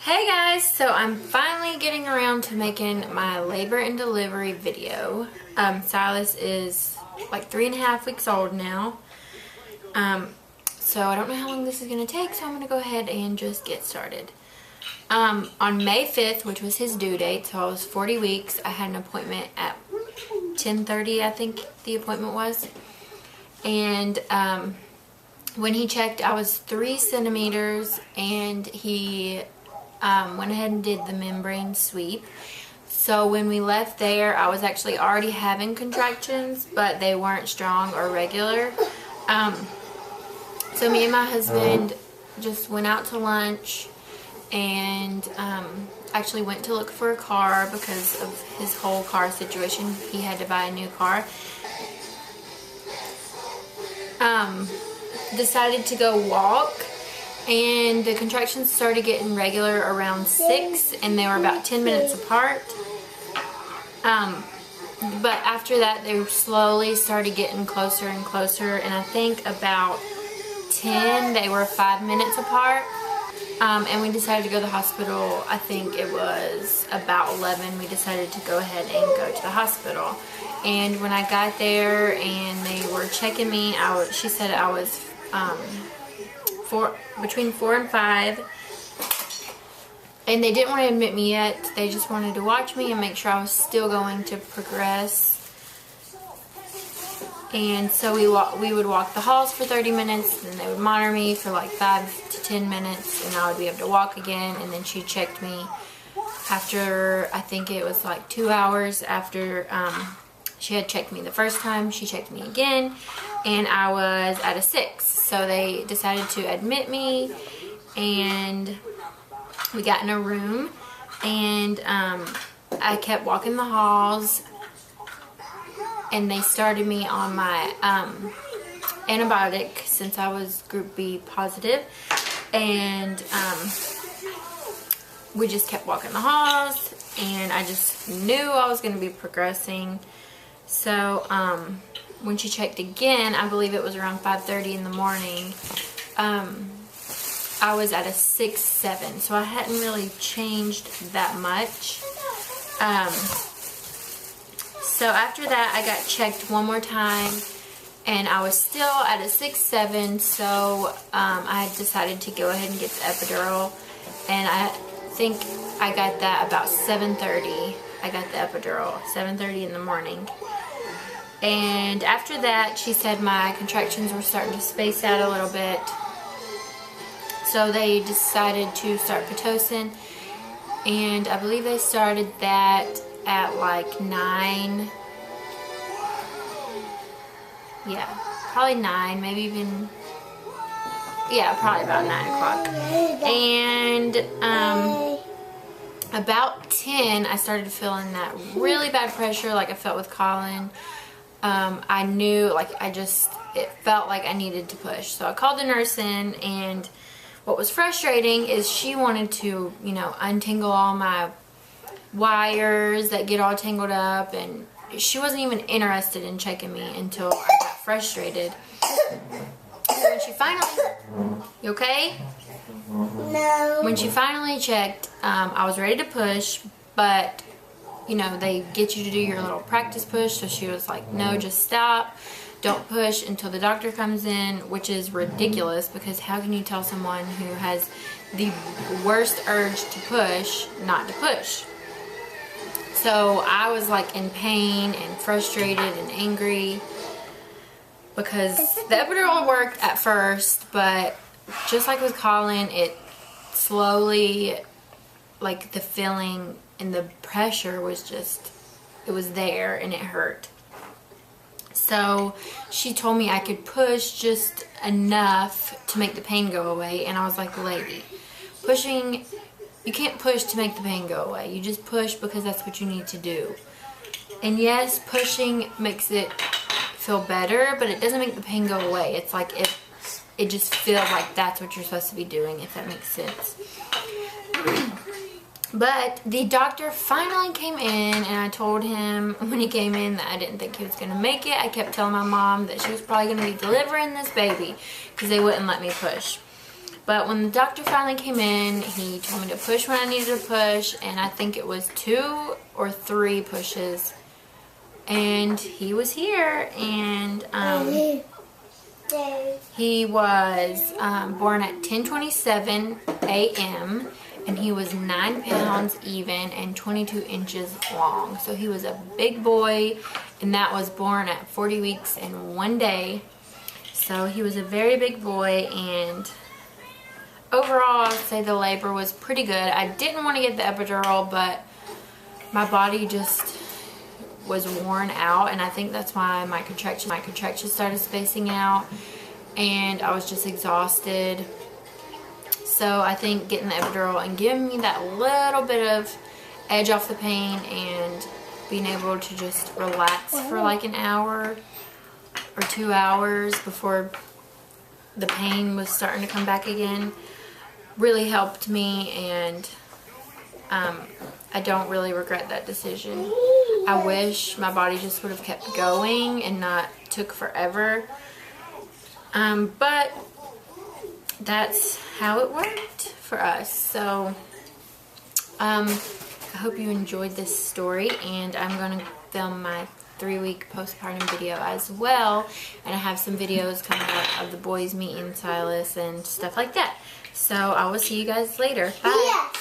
Hey guys, so I'm finally getting around to making my labor and delivery video. Sylas is like 3.5 weeks old now. So I don't know how long this is going to take, so I'm going to go ahead and just get started. On May 5th, which was his due date, so I was 40 weeks, I had an appointment at 10:30, I think the appointment was. And when he checked, I was 3 centimeters, and he went ahead and did the membrane sweep. So when we left there, I was actually already having contractions, but they weren't strong or regular. So me and my husband just went out to lunch and actually went to look for a car because of his whole car situation. He had to buy a new car. Decided to go walk, and the contractions started getting regular around 6, and they were about 10 minutes apart. But after that, they slowly started getting closer and closer, and I think about 10, they were 5 minutes apart. And we decided to go to the hospital. I think it was about 11. We decided to go ahead and go to the hospital. And when I got there and they were checking me, she said I was between 4 and 5. And they didn't want to admit me yet. They just wanted to watch me and make sure I was still going to progress. And so we would walk the halls for 30 minutes, and they would monitor me for like 5 to 10 minutes, and I would be able to walk again. And then she checked me after, I think it was like 2 hours after she had checked me the first time. She checked me again, and I was at a 6. So they decided to admit me, and we got in a room, and I kept walking the halls. And they started me on my antibiotic since I was group B positive. And we just kept walking the halls, and I just knew I was going to be progressing. So when she checked again, I believe it was around 5:30 in the morning, I was at a 6-7. So I hadn't really changed that much. So after that, I got checked one more time, and I was still at a 6-7, so I decided to go ahead and get the epidural, and I think I got that about 7:30. I got the epidural, 7:30 in the morning. And after that, she said my contractions were starting to space out a little bit, so they decided to start Pitocin, and I believe they started that at like 9, yeah, probably 9, maybe even, yeah, probably about 9 o'clock. And about 10, I started feeling that really bad pressure like I felt with Colin. I knew, like, it felt like I needed to push. So I called the nurse in, and what was frustrating is she wanted to, you know, untangle all my wires that get all tangled up, and she wasn't even interested in checking me until I got frustrated. So when she finally, you okay? No. When she finally checked, I was ready to push, but you know, they get you to do your little practice push, so she was like, no, just stop. Don't push until the doctor comes in, which is ridiculous, because how can you tell someone who has the worst urge to push not to push? So I was like in pain and frustrated and angry because the epidural worked at first, but just like with Colin, it slowly, like, the feeling and the pressure was just, it was there and it hurt. So she told me I could push just enough to make the pain go away, and I was like, lady, pushing, you can't push to make the pain go away. You just push because that's what you need to do. And yes, pushing makes it feel better, but it doesn't make the pain go away. It's like it just feels like that's what you're supposed to be doing, if that makes sense. But the doctor finally came in, and I told him when he came in that I didn't think he was going to make it. I kept telling my mom that she was probably going to be delivering this baby because they wouldn't let me push. But when the doctor finally came in, he told me to push when I needed to push, and I think it was 2 or 3 pushes. And he was here, and he was born at 10:27 a.m. and he was 9 pounds even and 22 inches long. So he was a big boy, and that was born at 40 weeks and 1 day. So he was a very big boy, and overall I would say the labor was pretty good. I didn't want to get the epidural, but my body just was worn out, and I think that's why my contractions started spacing out, and I was just exhausted. So I think getting the epidural and giving me that little bit of edge off the pain and being able to just relax for like an hour or 2 hours before the pain was starting to come back again really helped me, and I don't really regret that decision. I wish my body just would have kept going and not took forever. But that's how it worked for us. So I hope you enjoyed this story, and I'm going to film my 3-week postpartum video as well, and I have some videos coming up of the boys meeting Sylas and stuff like that. So I will see you guys later. Bye.